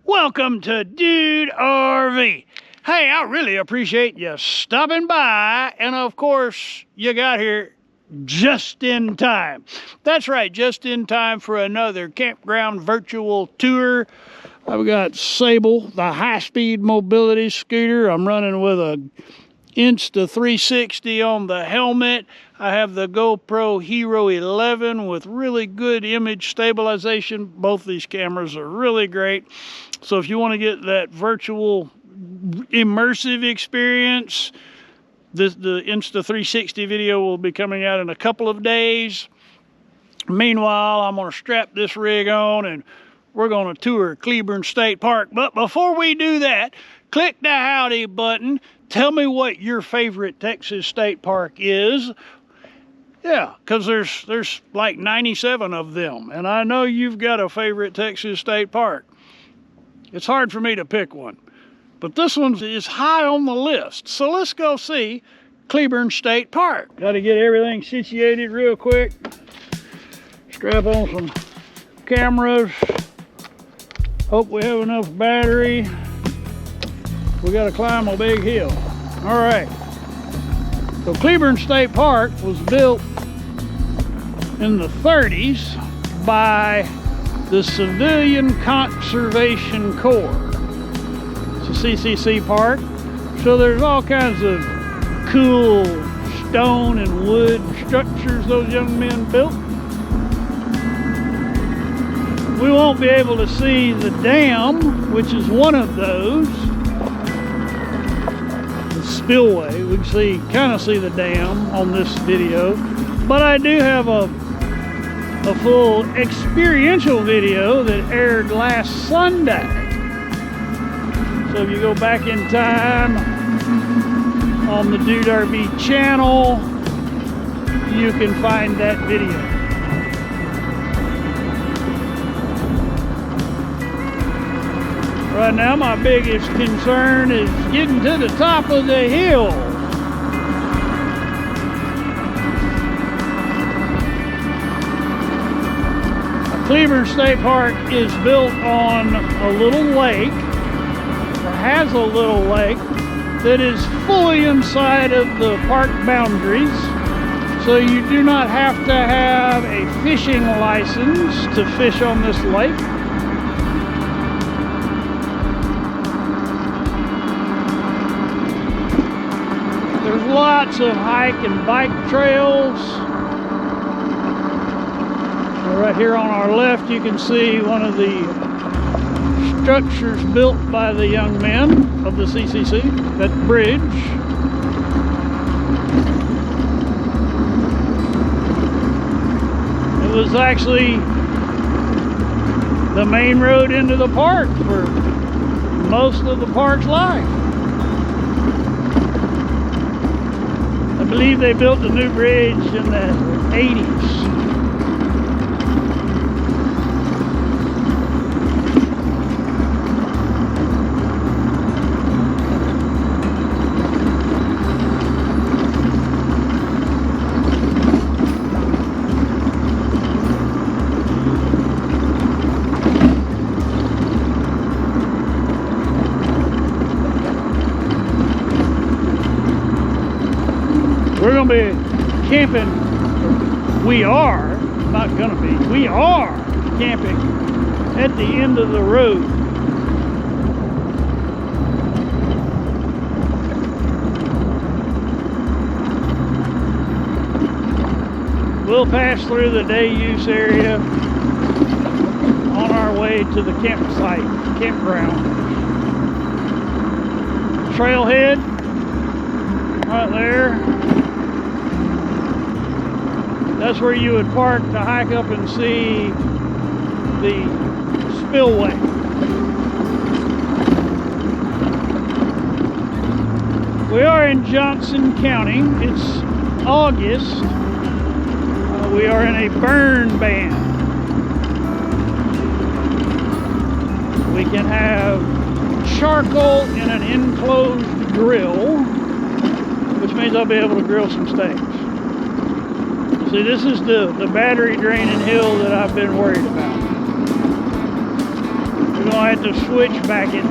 Welcome to Dude RV. Hey, I really appreciate you stopping by, and of course, you got here just in time. That's right, just in time for another campground virtual tour. I've got Sable, the high-speed mobility scooter. I'm running with a Insta360 on the helmet. I have the GoPro Hero 11 with really good image stabilization. Both these cameras are really great. So if you want to get that virtual immersive experience, the Insta360 video will be coming out in a couple of days. Meanwhile, I'm going to strap this rig on and we're going to tour Cleburn State Park. But before we do that, click the howdy button. Tell me what your favorite Texas state park is. Yeah, because there's like 97 of them. And I know you've got a favorite Texas state park. It's hard for me to pick one. But this one is high on the list. So let's go see Cleburn State Park. Got to get everything situated real quick. Strap on some cameras. Hope we have enough battery. We got to climb a big hill. All right. So Cleburn State Park was built in the 30s by the Civilian Conservation Corps. It's a CCC park. So there's all kinds of cool stone and wood structures those young men built. We won't be able to see the dam, which is one of those. The spillway, we can kind of see the dam on this video. But I do have a full experiential video that aired last Sunday. So if you go back in time on the Dude RV channel, you can find that video. Right now, my biggest concern is getting to the top of the hill. Cleburn State Park is built on a little lake, or has a little lake, that is fully inside of the park boundaries. So you do not have to have a fishing license to fish on this lake. There's lots of hike and bike trails. Right here on our left, you can see one of the structures built by the young men of the CCC, that bridge. It was actually the main road into the park for most of the park's life. I believe they built the new bridge in the 80s. We're going to be camping, we are camping at the end of the road. We'll pass through the day use area on our way to the campground. Trailhead, right there. That's where you would park to hike up and see the spillway. We are in Johnson County. It's August. We are in a burn ban. We can have charcoal in an enclosed grill, which means I'll be able to grill some steaks. See, this is the battery draining hill that I've been worried about. We're gonna have to switch back it.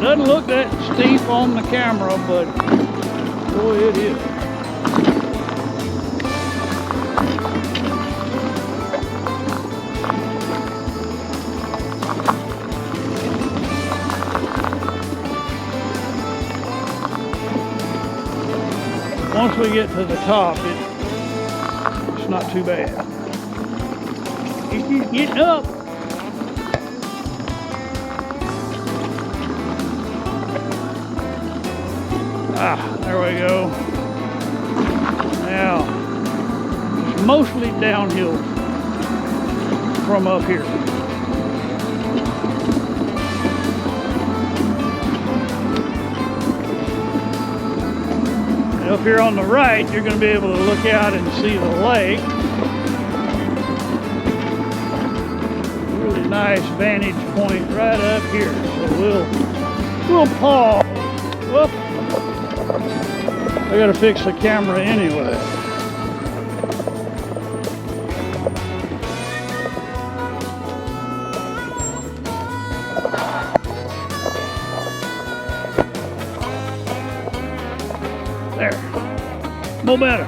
Doesn't look that steep on the camera, but boy, it is. Once we get to the top, it's not too bad. It's getting up. Ah, there we go. Now, it's mostly downhill from up here. And up here on the right, you're going to be able to look out and see the lake. Really nice vantage point right up here. So we'll pause. Whoop. I gotta fix the camera anyway. There. No better.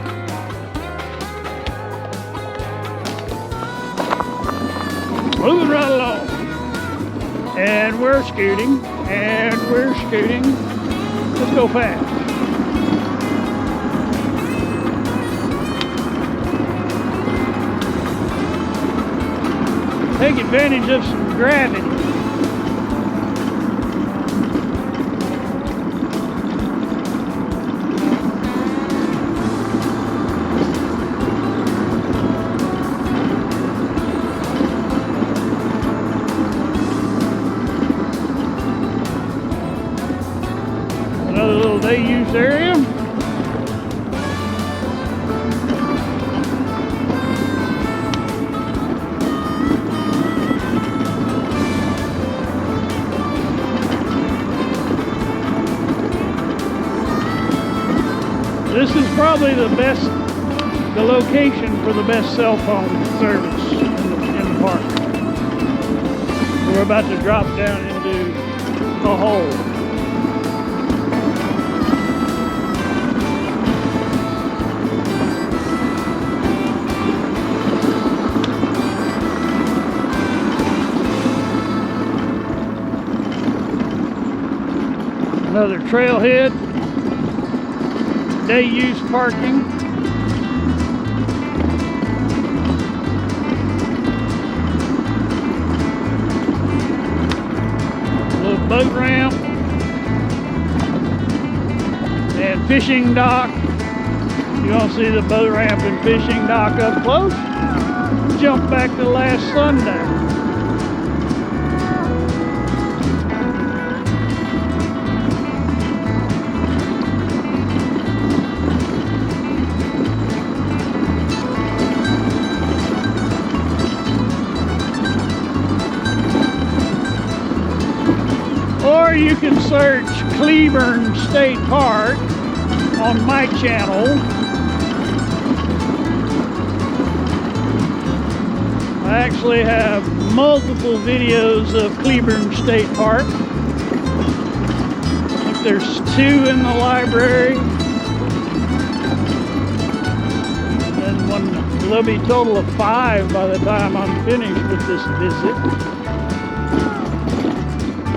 Moving right along. And we're scooting. And we're scooting. Let's go fast. Take advantage of some gravity. Another little day use area. This is probably the location for the best cell phone service in the park. We're about to drop down into a hole. Another trailhead. Day use parking. Little boat ramp. And fishing dock. You want to see the boat ramp and fishing dock up close? Jump back to last Sunday. Or you can search Cleburn State Park on my channel. I actually have multiple videos of Cleburn State Park. I think there's 2 in the library. And there'll be a total of 5 by the time I'm finished with this visit.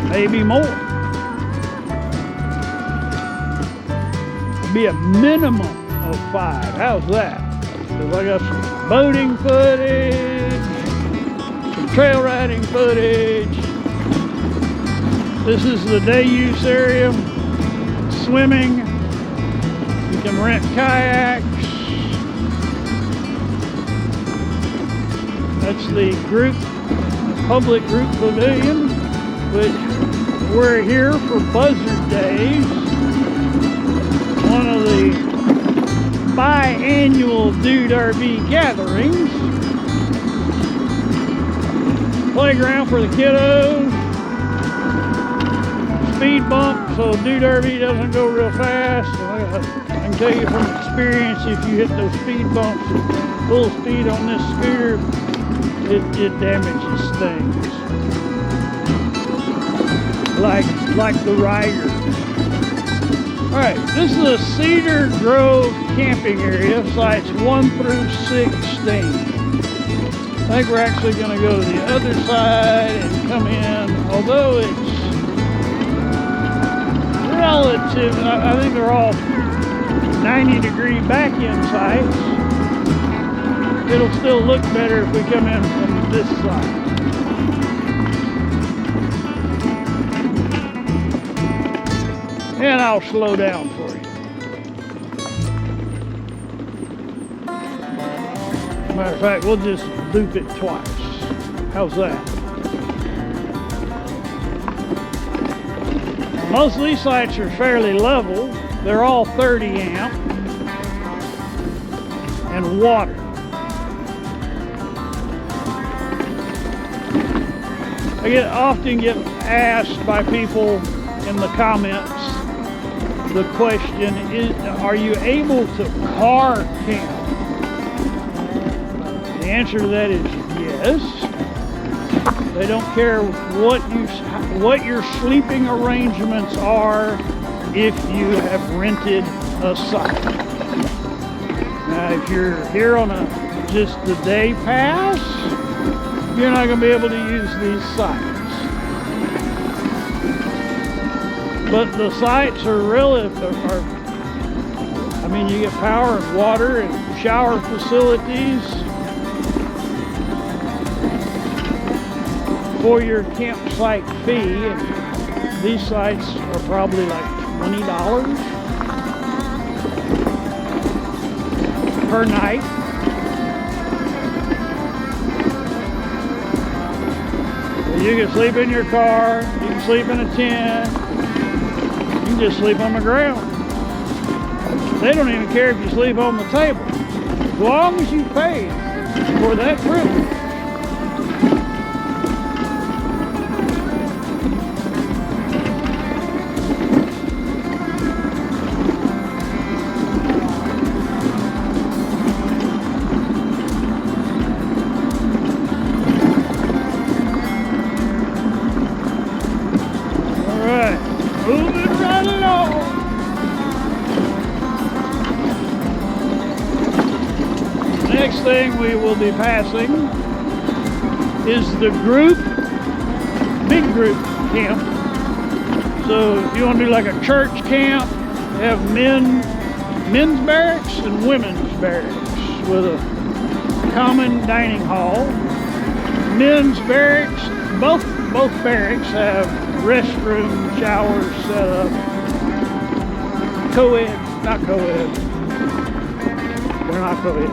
Maybe more. Be a minimum of 5. How's that? Because I got some boating footage, some trail riding footage. This is the day use area. Swimming. You can rent kayaks. That's the public group pavilion, which we're here for Buzzard Days, one of the biannual Dude RV gatherings. Playground for the kiddos, speed bump so Dude RV doesn't go real fast. So I I can tell you from experience, if you hit those speed bumps at full speed on this scooter, it damages things. Like the rider. Alright, this is a Cedar Grove camping area, sites 1 through 16. I think we're actually going to go to the other side and come in, although it's relative, I think they're all 90-degree back-end sites. It'll still look better if we come in from this side. And I'll slow down for you. Matter of fact, we'll just loop it twice. How's that? Most of these sites are fairly level. They're all 30 amp and water. I often get asked by people in the comments, the question is, are you able to car camp? The answer to that is yes. They don't care what your sleeping arrangements are if you have rented a site. Now, if you're here on just the day pass, you're not going to be able to use these sites. But the sites are I mean, you get power and water and shower facilities for your campsite fee. And these sites are probably like $20 per night. You can sleep in your car, you can sleep in a tent, you can just sleep on the ground. They don't even care if you sleep on the table, as long as you pay for that privilege. Moving right along. Next thing we will be passing is the big group camp. So if you want to do like a church camp, they have men's barracks and women's barracks with a common dining hall. Men's barracks, both barracks have restroom, showers set up. Not co-ed. They're not co-ed.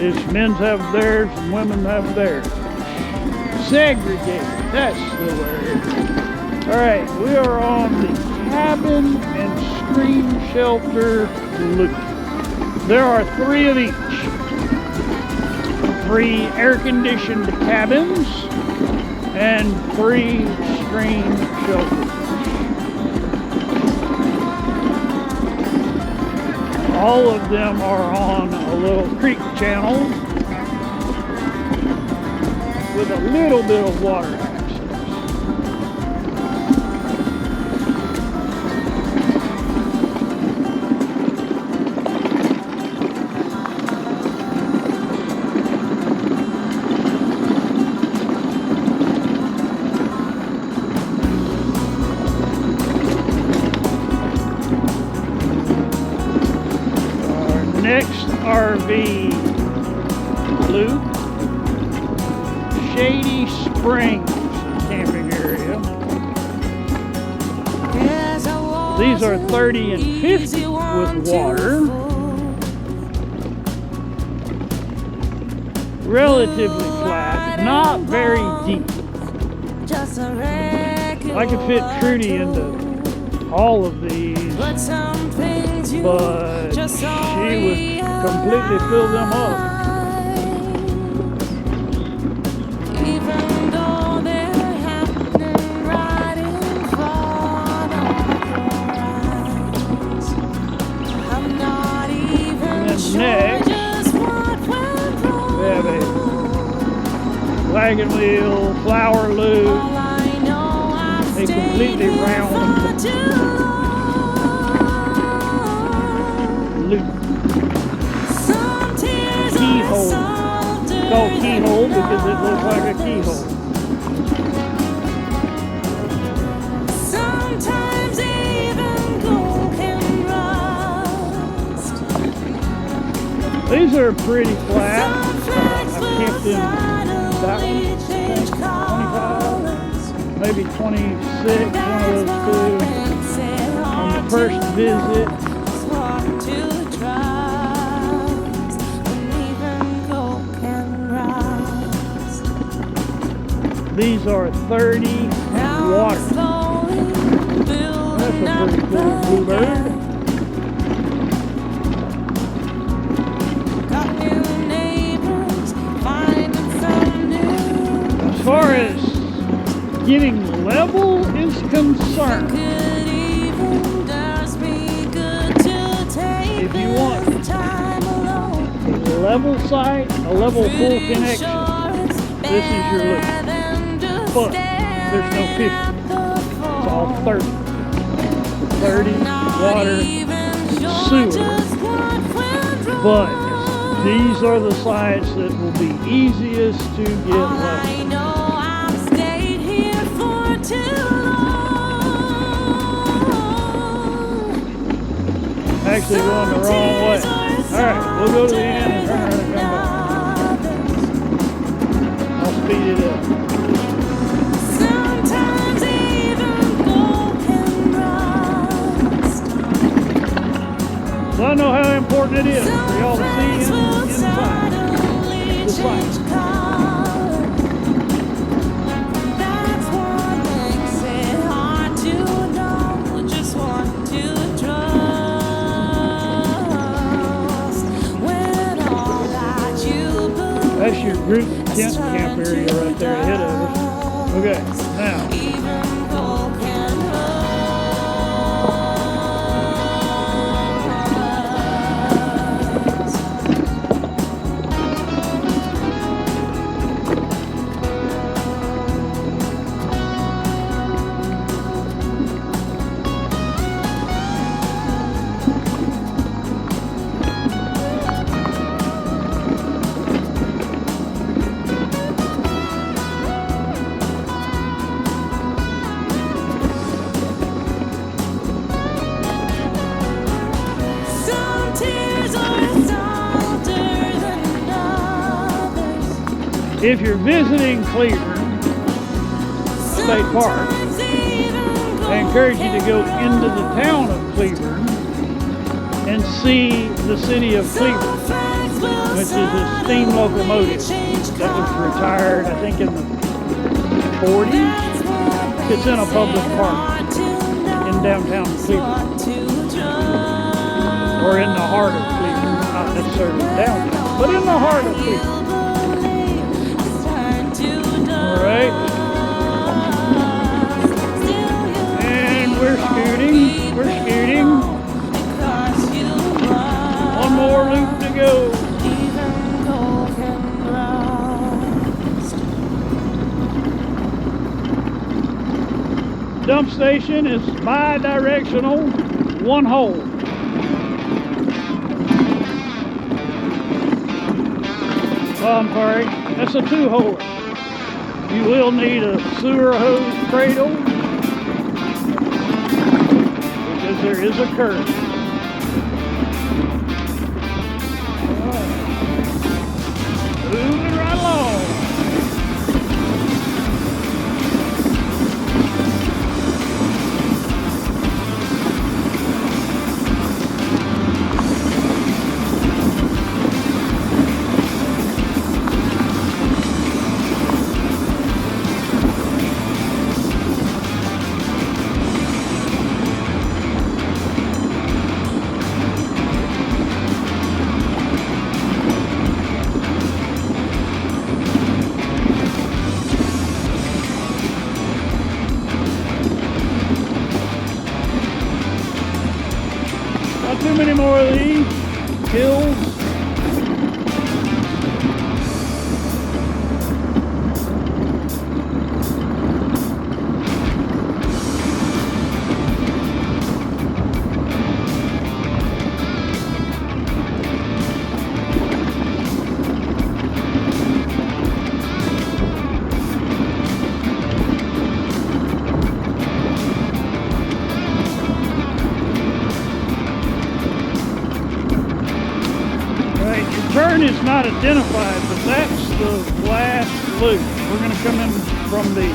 It's men's have theirs and women have theirs. Segregated, that's the word. Alright, we are on the cabin and screen shelter loop. There are 3 of each. 3 air-conditioned cabins and 3 screen shelters. All of them are on a little creek channel with a little bit of water access. Next RV loop, Shady Springs camping area. These are 30 and 50 with water. Relatively flat, not very deep. I could fit Trudy into all of these, but she would completely fill them up. next, we have a wagon wheel, flower loop, a completely round loop. Keyhole. It's called keyhole because it looks like a keyhole. These are pretty flat. I've kept them that one, 25, maybe 26, one of those two. On the first visit. These are 30 water. That's a pretty cool bluebird. As far as getting level is concerned, if you want a level site, a level full connection, this is your loop. But there's no 50. It's all 30. 30 water sewer. But these are the sites that will be easiest to get level. Actually going the wrong way. Alright, we'll go to the end and turn around and come back. I'll speed it up. So I know how important it is for y'all to see inside the site. That's your group tent camp area right there ahead of us. Okay, now. If you're visiting Cleburne State Park, I encourage you to go into the town of Cleburne and see the city of Cleburne, which is a steam locomotive that was retired, I think, in the 40s. It's in a public park in downtown Cleburne, or in the heart of Cleburne, not necessarily downtown, but in the heart of Cleburne. Alright, and we're scooting, one more loop to go. Dump station is bi-directional, one hole. Oh, I'm sorry, that's a two-hole. You will need a sewer hose cradle because there is a curve. Right. Moving right along. Alright, your turn is not identified, but that's the last loop. We're going to come in from the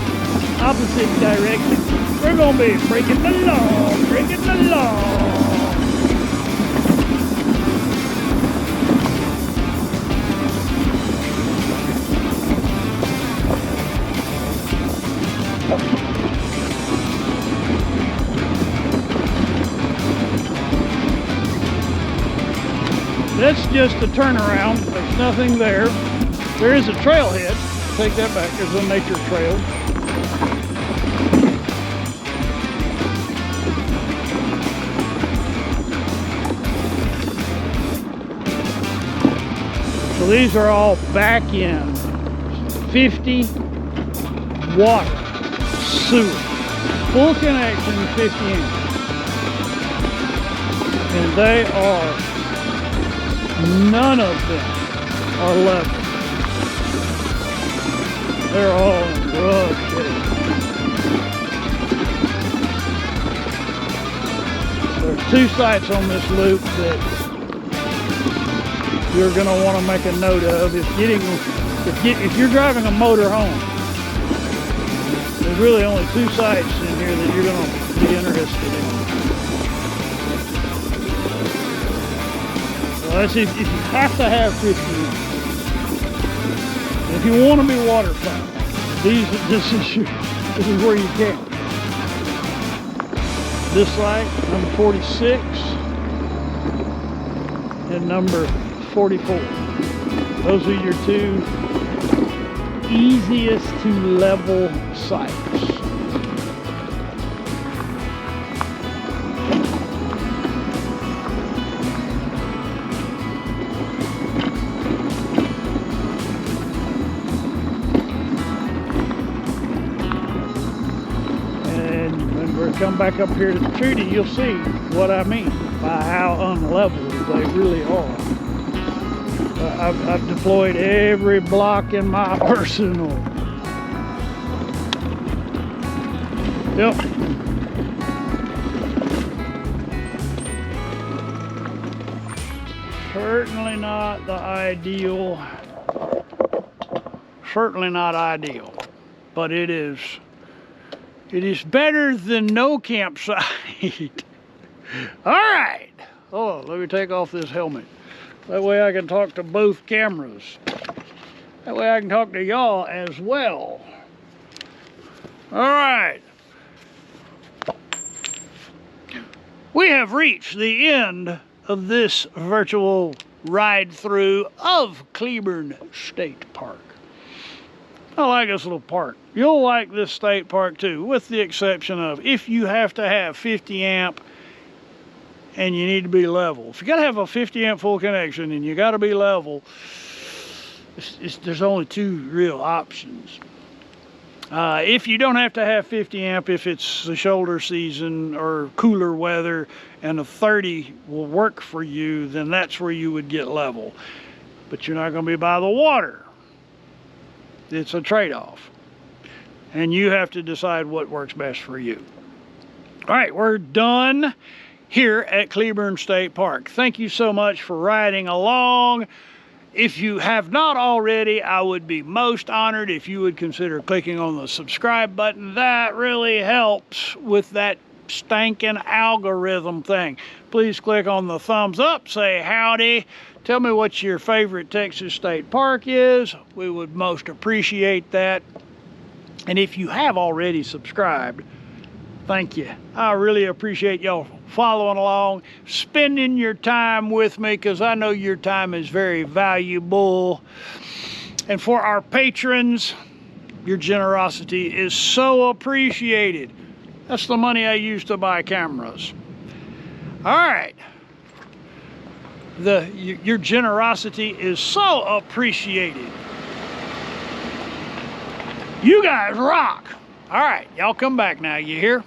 opposite direction. We're going to be breaking the law, breaking the law. That's just a turnaround. There's nothing there. There is a trailhead. Take that back. There's a nature trail. So these are all back in 50 water, sewer, full connection 50 amps. And they are, none of them are level. They're all in rough shape. There are two sites on this loop that you're going to want to make a note of if you're driving a motor home. There's really only two sites in here that you're going to be interested in. So that's if you have to have 50 amps. If you want to be waterfowl, this is where you can. This site, number 46 and number 44. Those are your two easiest to level sites. And when we come back up here to the treaty, you'll see what I mean by how unlevel they really are. I've deployed every block in my arsenal. Yep. Certainly not the ideal. Certainly not ideal. But it is better than no campsite. All right. Oh, let me take off this helmet. That way I can talk to both cameras. That way I can talk to y'all as well. All right. We have reached the end of this virtual ride through of Cleburn State Park. I like this little park. You'll like this state park too, with the exception of if you have to have 50 amp and you need to be level. If you got to have a 50 amp full connection and you got to be level, there's only two real options. If you don't have to have 50 amp, if it's the shoulder season or cooler weather and a 30 will work for you, then that's where you would get level. But you're not going to be by the water. It's a trade-off. And you have to decide what works best for you. All right, we're done here at Cleburn State Park. Thank you so much for riding along. If you have not already, I would be most honored if you would consider clicking on the subscribe button. That really helps with that stinking algorithm thing. Please click on the thumbs up, say howdy, tell me what your favorite Texas state park is. We would most appreciate that. And if you have already subscribed, thank you. I really appreciate y'all following along, spending your time with me, because I know your time is very valuable. And for our patrons, your generosity is so appreciated. That's the money I use to buy cameras. All right. Your generosity is so appreciated. You guys rock. All right, y'all come back now, you hear?